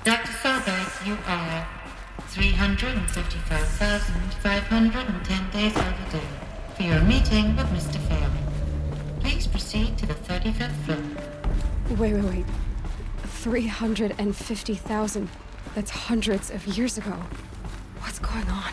Dr. Sobek, you are 355,510 days overdue for your meeting with Mr. Phelan. Please proceed to the 35th floor. Wait. 350,000. That's hundreds of years ago. What's going on?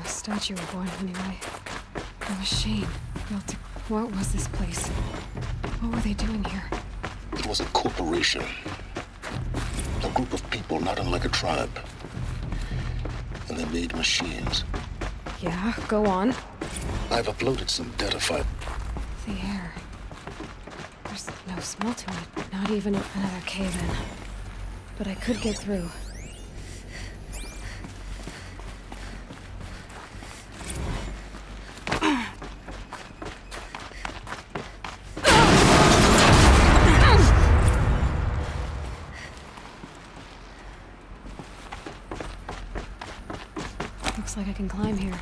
Statue of one, anyway. A machine built to... What was this place? What were they doing here? It was a corporation. A group of people not unlike a tribe. And they made machines. Yeah, go on. I've uploaded some data file. The air. There's no smell to it. Not even another cave-in. But I could get through. Looks like I can climb here.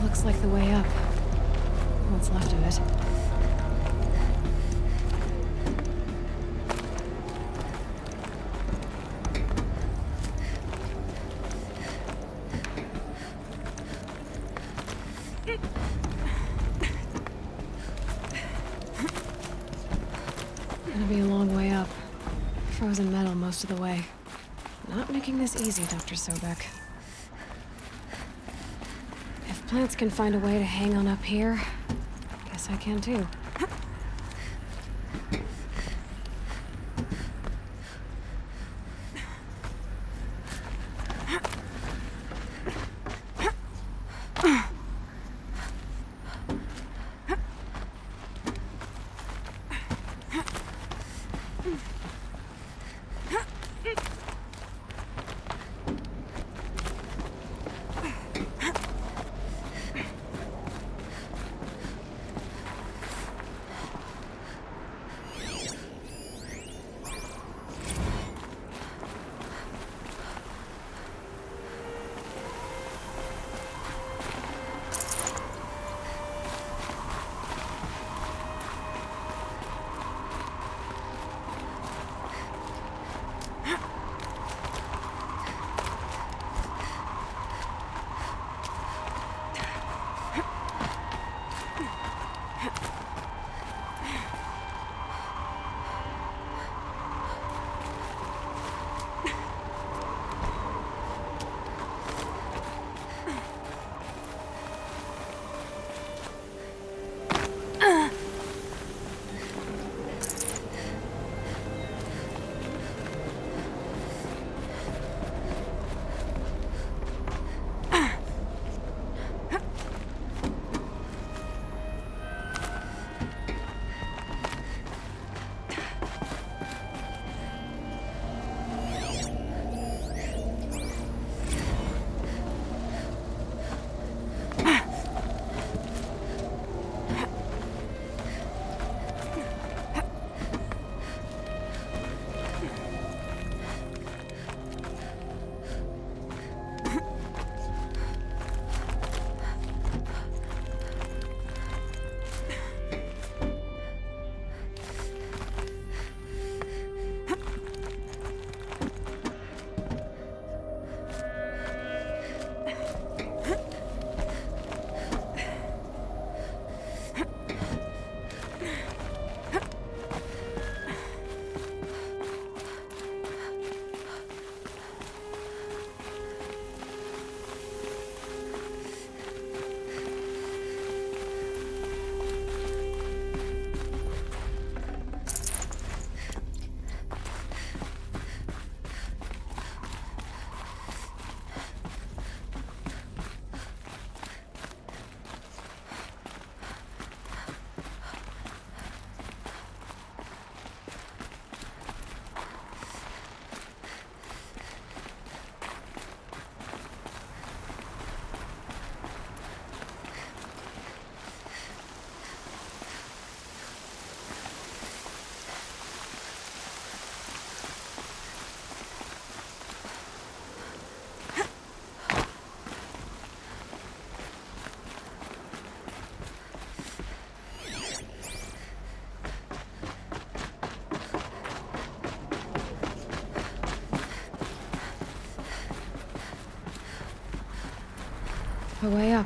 Looks like the way up. What's left of it. Gonna be a long way up. Frozen metal most of the way. Not making this easy, Dr. Sobek. If plants can find a way to hang on up here, guess I can too. the way up.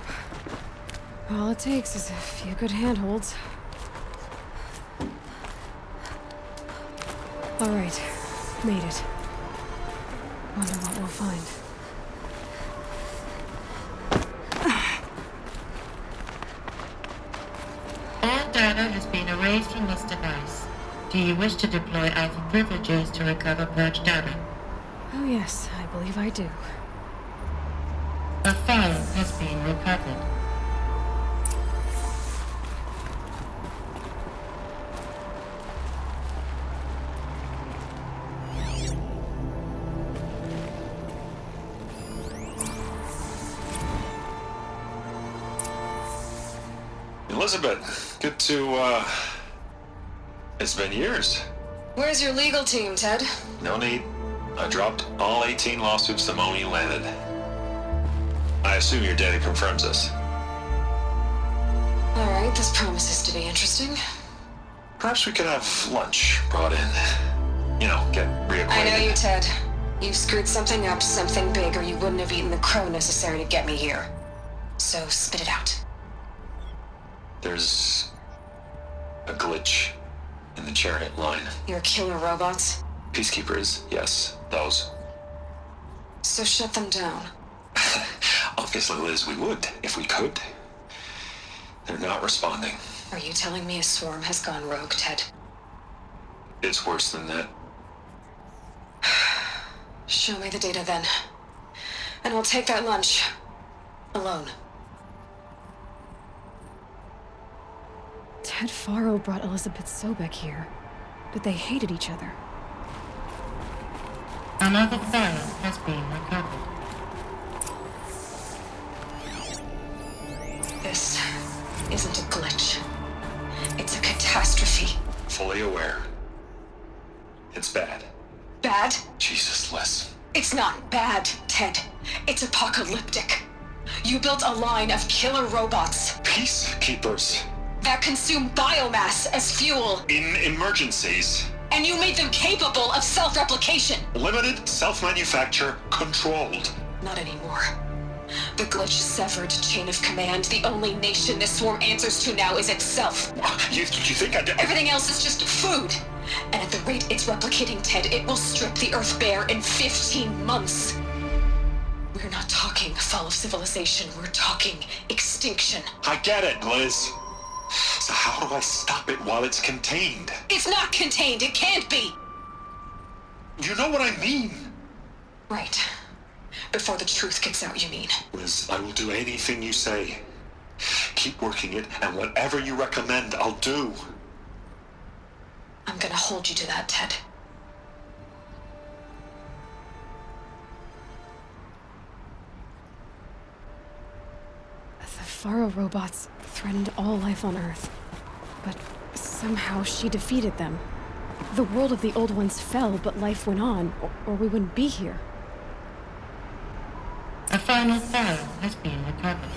All it takes is a few good handholds. All right, made it. Wonder what we'll find. All data has been erased from this device. Do you wish to deploy Alpha privileges to recover purged data? Oh yes, I believe I do. A file has been recovered. Elizabeth, good to, it's been years. Where's your legal team, Ted? No need. I dropped all 18 lawsuits the moment you landed. I assume your data confirms this. All right, this promises to be interesting. Perhaps we could have lunch brought in. You know, get reacquainted. I know you, Ted. You screwed something up, something big, or you wouldn't have eaten the crow necessary to get me here. So spit it out. There's a glitch in the chariot line. Your killer robots? Peacekeepers, yes, those. So shut them down. Obviously, Liz, we would, if we could. They're not responding. Are you telling me a swarm has gone rogue, Ted? It's worse than that. Show me the data then. And I'll take that lunch. Alone. Ted Faro brought Elizabeth Sobek here, but they hated each other. Another file has been recovered. This isn't a glitch. It's a catastrophe. Fully aware. It's bad. Bad? Jesus, Liz. It's not bad, Ted. It's apocalyptic. You built a line of killer robots Peacekeepers. that consume biomass as fuel, In emergencies. and you made them capable of self-replication. Limited, self-manufacture, controlled. Not anymore. The glitch severed chain of command. The only nation this swarm answers to now is itself. You think I did? Everything else is just food. And at the rate it's replicating, Ted, it will strip the Earth bare in 15 months. We're not talking fall of civilization. We're talking extinction. I get it, Liz. So how do I stop it while it's contained? It's not contained. It can't be. You know what I mean. Right. Before the truth gets out, you mean? Liz, I will do anything you say. Keep working it, and whatever you recommend, I'll do. I'm gonna hold you to that, Ted. The Faro robots threatened all life on Earth. But somehow she defeated them. The world of the old ones fell, but life went on, or we wouldn't be here. A final file has been recovered.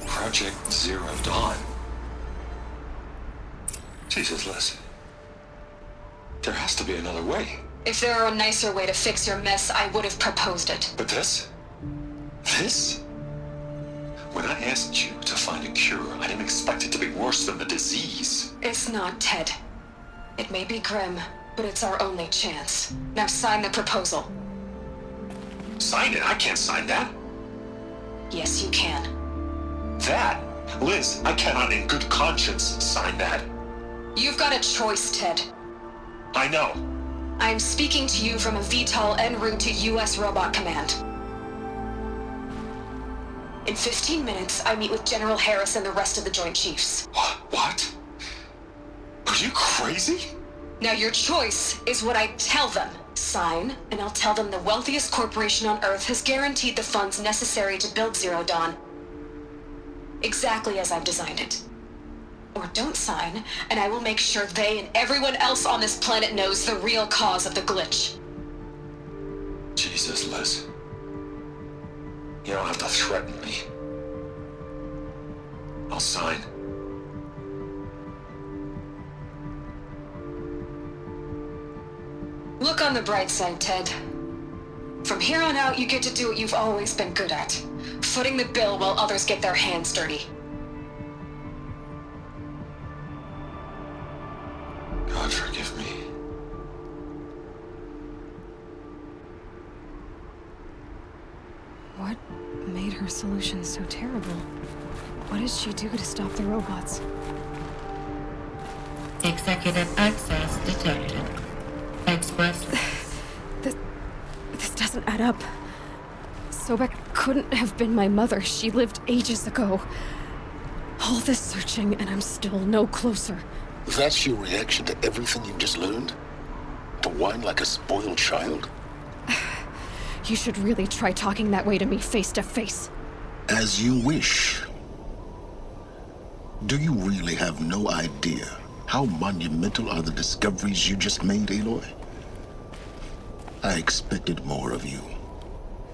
Project Zero Dawn. Jesus, Liz. There has to be another way. If there were a nicer way to fix your mess, I would have proposed it. But this? This? When I asked you to find a cure, I didn't expect it to be worse than the disease. It's not, Ted. It may be grim, but it's our only chance. Now sign the proposal. Sign it? I can't sign that. Yes, you can. That? Liz, I cannot in good conscience sign that. You've got a choice, Ted. I know. I'm speaking to you from a VTOL en route to U.S. Robot Command. In 15 minutes, I meet with General Harris and the rest of the Joint Chiefs. What? Are you crazy? Now your choice is what I tell them. Sign, and I'll tell them the wealthiest corporation on Earth has guaranteed the funds necessary to build Zero Dawn. Exactly as I've designed it. Or don't sign, and I will make sure they and everyone else on this planet knows the real cause of the glitch. Jesus, Liz. You don't have to threaten me. I'll sign. Look on the bright side, Ted. From here on out, you get to do what you've always been good at. Footing the bill while others get their hands dirty. God forgive me. What made her solution so terrible? What did she do to stop the robots? Executive access detected. Express. This doesn't add up. Sobek couldn't have been my mother. She lived ages ago. All this searching, and I'm still no closer. That's your reaction to everything you've just learned? To whine like a spoiled child? You should really try talking that way to me face to face. As you wish. Do you really have no idea how monumental are the discoveries you just made, Aloy? I expected more of you.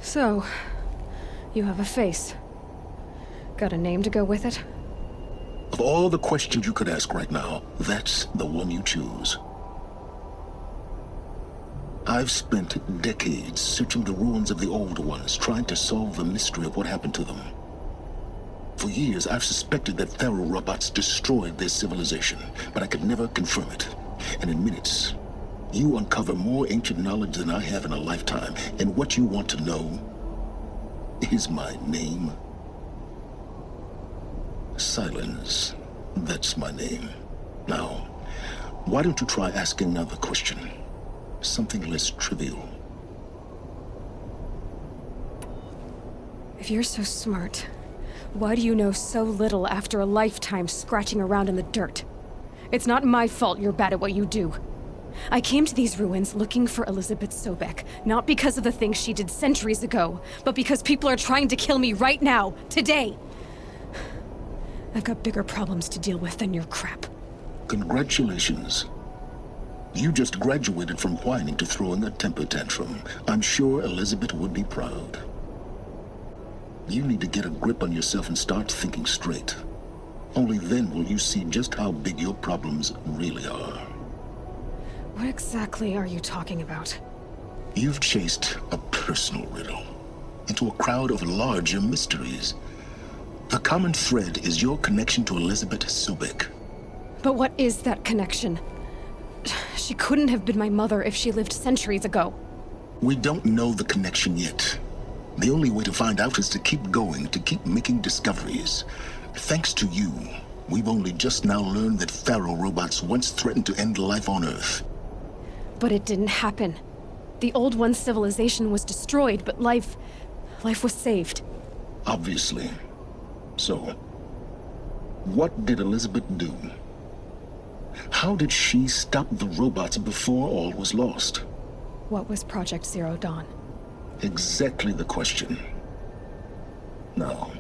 So, you have a face. Got a name to go with it? Of all the questions you could ask right now, that's the one you choose. I've spent decades searching the ruins of the old ones, trying to solve the mystery of what happened to them. For years, I've suspected that Pharaoh robots destroyed their civilization, but I could never confirm it. And in minutes, you uncover more ancient knowledge than I have in a lifetime, and what you want to know is my name. Silence. That's my name. Now, why don't you try asking another question? Something less trivial. If you're so smart, why do you know so little after a lifetime scratching around in the dirt? It's not my fault you're bad at what you do. I came to these ruins looking for Elizabeth Sobek, not because of the things she did centuries ago, but because people are trying to kill me right now, today. I've got bigger problems to deal with than your crap. Congratulations. You just graduated from whining to throwing a temper tantrum. I'm sure Elizabeth would be proud. You need to get a grip on yourself and start thinking straight. Only then will you see just how big your problems really are. What exactly are you talking about? You've chased a personal riddle into a crowd of larger mysteries. The common thread is your connection to Elizabeth Sobek. But what is that connection? She couldn't have been my mother if she lived centuries ago. We don't know the connection yet. The only way to find out is to keep going, to keep making discoveries. Thanks to you, we've only just now learned that Pharaoh robots once threatened to end life on Earth. But it didn't happen. The Old One's civilization was destroyed, but life was saved. Obviously. So, what did Elizabeth do? How did she stop the robots before all was lost? What was Project Zero Dawn? Exactly the question. Now,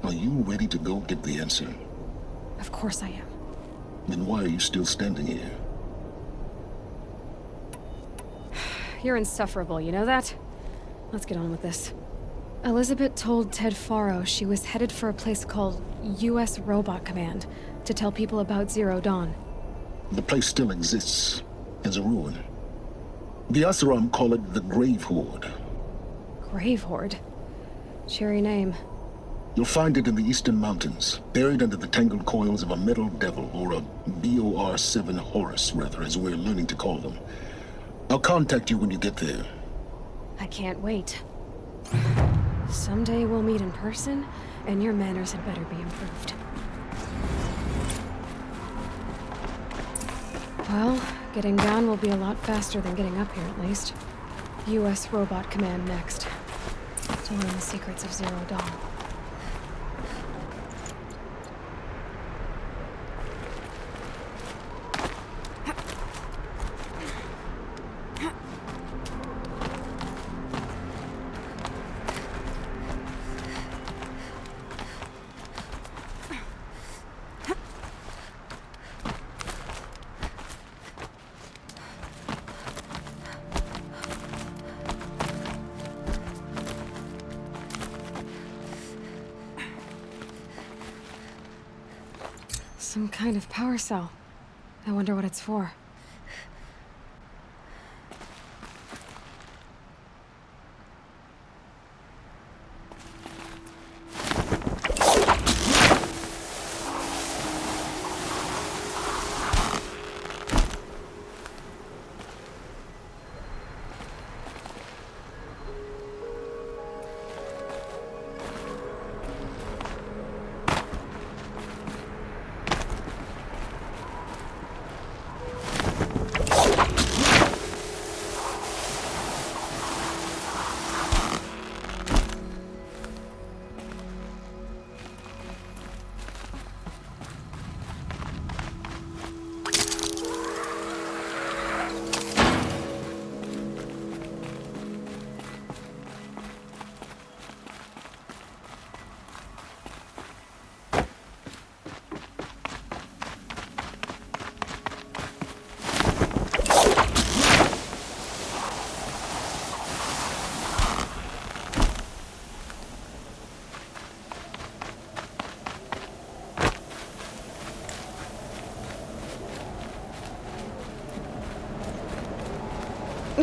are you ready to go get the answer? Of course I am. Then why are you still standing here? You're insufferable, you know that? Let's get on with this. Elizabeth told Ted Faro she was headed for a place called U.S. Robot Command to tell people about Zero Dawn. The place still exists as a ruin. The Oseram call it the Grave-Hoard. Grave-Hoard? Cheery name. You'll find it in the eastern mountains, buried under the tangled coils of a metal devil, or a BOR-7 Horus, rather, as we're learning to call them. I'll contact you when you get there. I can't wait. Someday we'll meet in person, and your manners had better be improved. Well, getting down will be a lot faster than getting up here, at least. U.S. Robot Command next. To learn the secrets of Zero Dawn. Some kind of power cell. I wonder what it's for.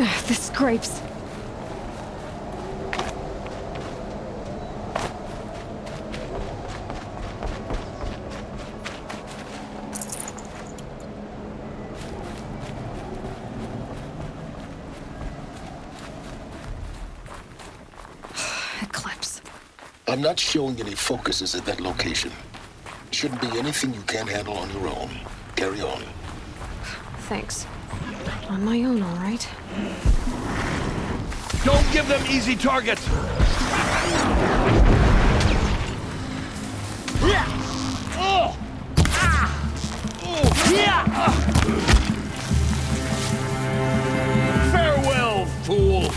The scrapes. Eclipse. I'm not showing any focuses at that location. Shouldn't be anything you can't handle on your own. Carry on. Thanks. On my own, all right? Don't give them easy targets! Farewell, fool!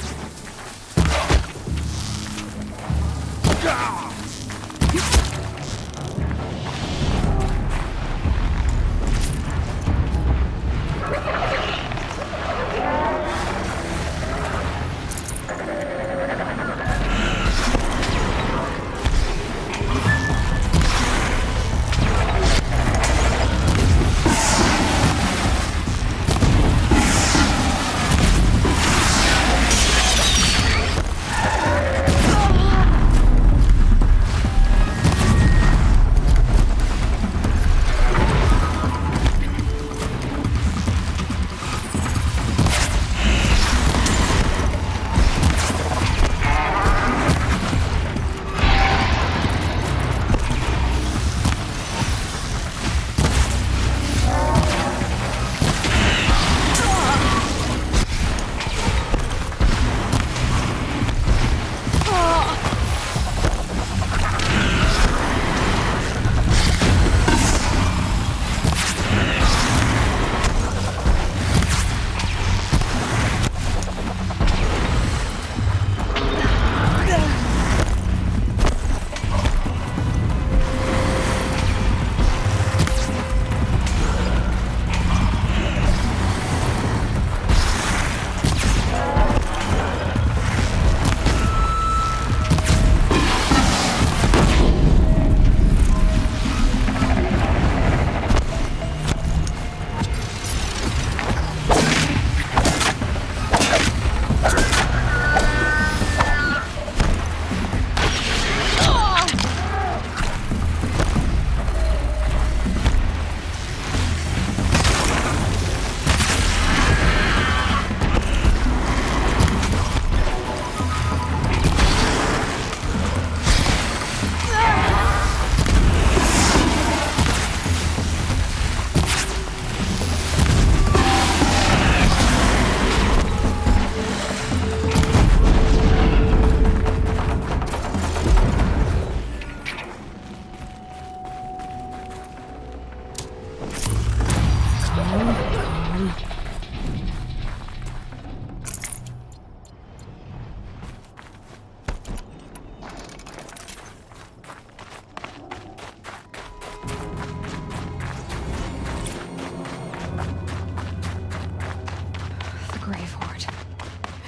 Grave-Hoard.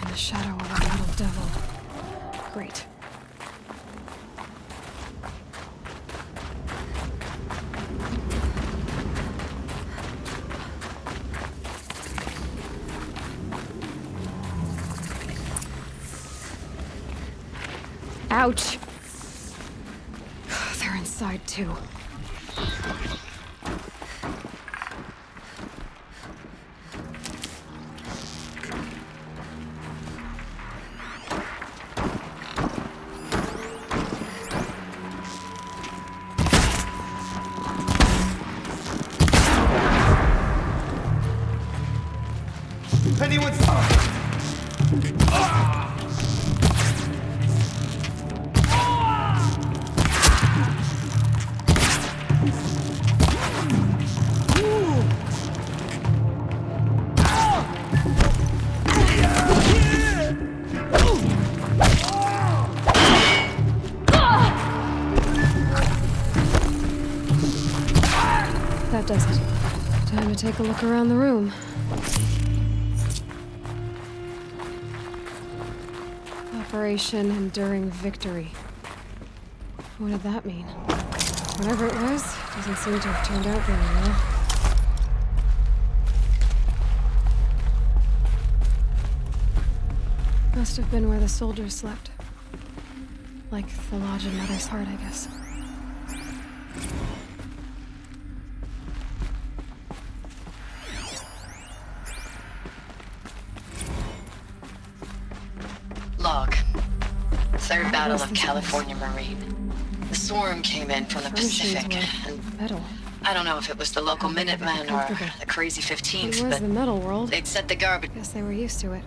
In the shadow of a little devil. Great. Ouch! They're inside too. Anyone's... That does it. Time to take a look around the room. Operation Enduring Victory. What did that mean? Whatever it was, doesn't seem to have turned out very well. Must have been where the soldiers slept. Like the lodge in Mother's Heart, I guess. Log. Third Battle of California Marine. The swarm came in from the Pacific, and Metal. I don't know if it was the local Minutemen or the crazy It 15th, was but the metal world. they'd set the garbage. Guess they were used to it.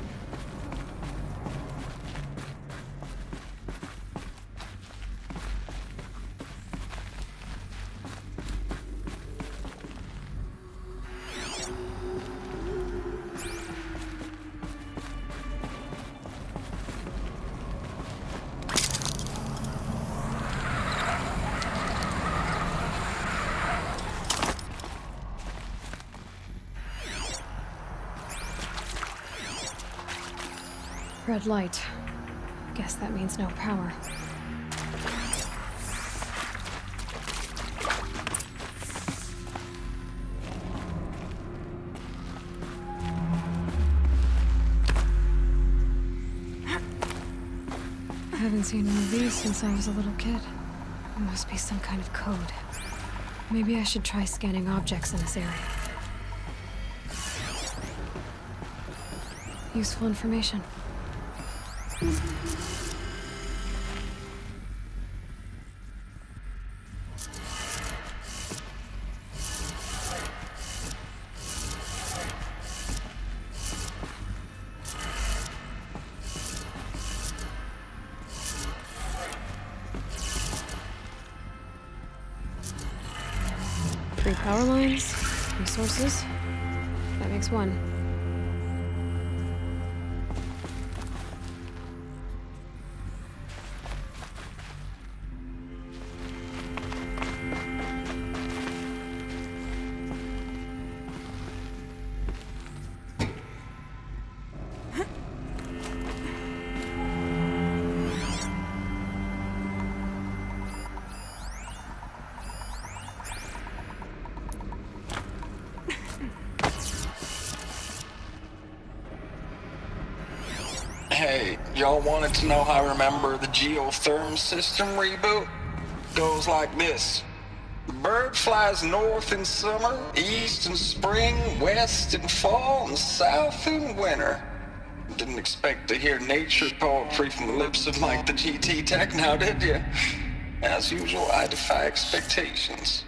Red light. Guess that means no power. I haven't seen one of these since I was a little kid. It must be some kind of code. Maybe I should try scanning objects in this area. Useful information. Three power lines, resources. That makes one. Hey, y'all wanted to know how I remember the geotherm system reboot? Goes like this. The bird flies north in summer, east in spring, west in fall, and south in winter. Didn't expect to hear nature poetry from the lips of Mike the GT Tech now, did you? As usual, I defy expectations.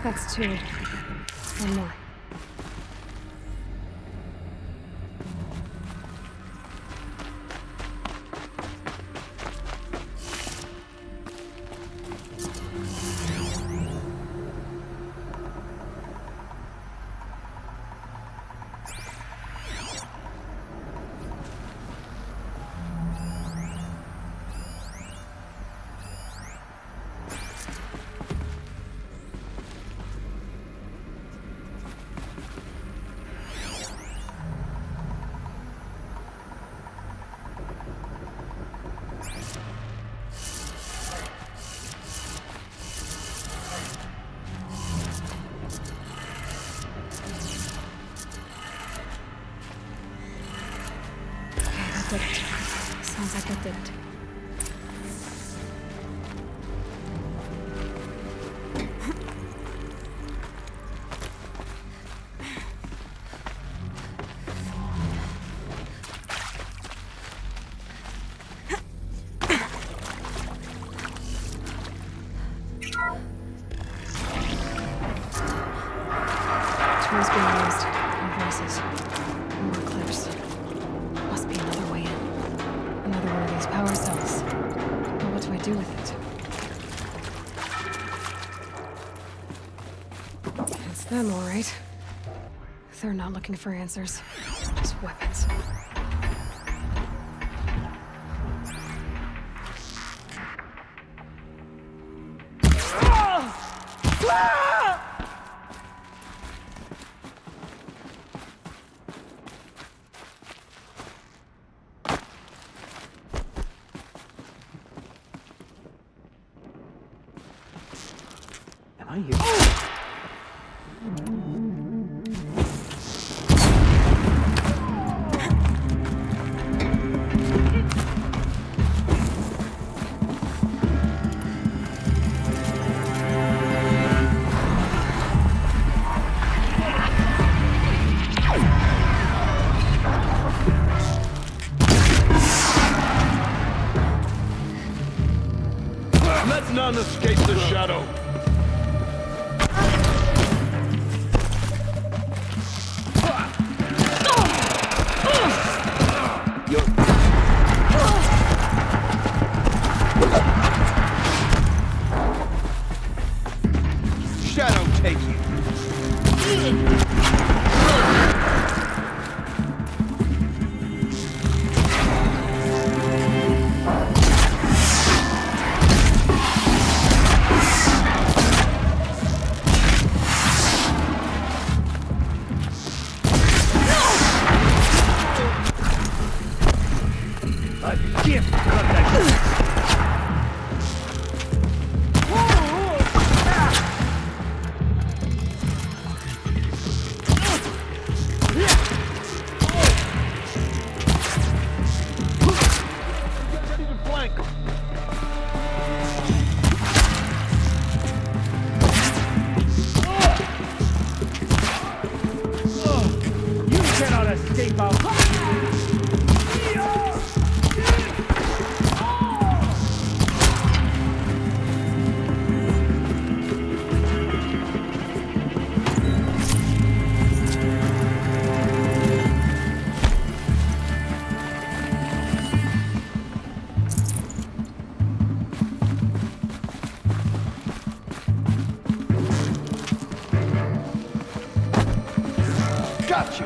That's two. One more. Did it. Sounds like I did it. tools being used. More voices. More clips. Must be another way in. Another one of these power cells. But what do I do with it? It's them, all right. They're not looking for answers. Just weapons. Am I here? Let none escape the shadow. Shadow take you. A gift of the You cannot escape our... Got you!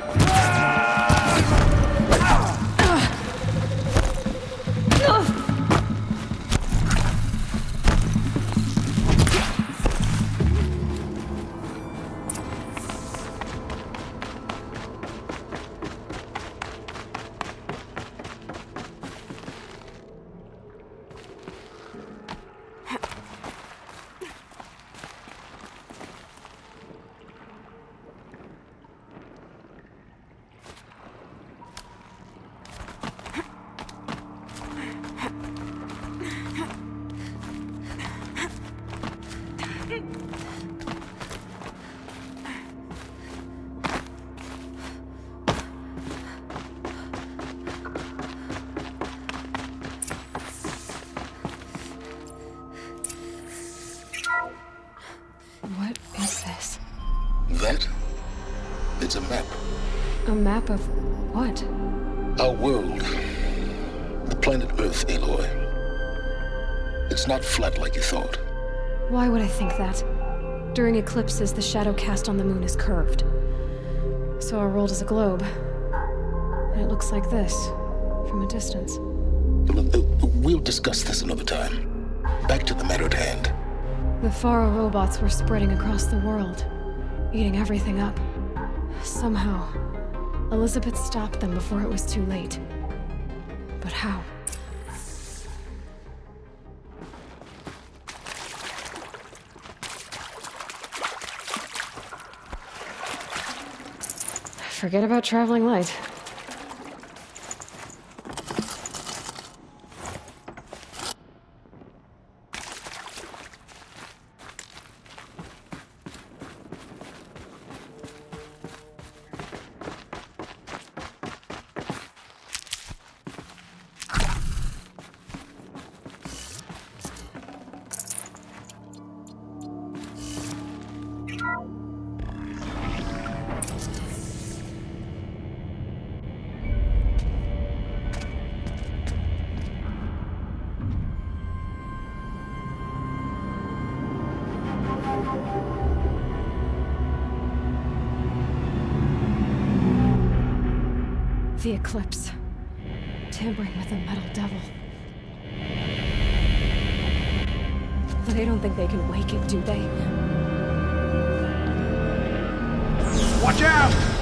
What is this? That? It's a map. A map of what? Our world. The planet Earth, Aloy. It's not flat like you thought. Why would I think that? During eclipses, the shadow cast on the moon is curved. So our world is a globe. And it looks like this, from a distance. We'll discuss this another time. Back to the matter at hand. The Faro robots were spreading across the world, eating everything up. Somehow, Elizabeth stopped them before it was too late. But how? Forget about traveling light. The eclipse. Tampering with the metal devil. They don't think they can wake it, do they? Watch out!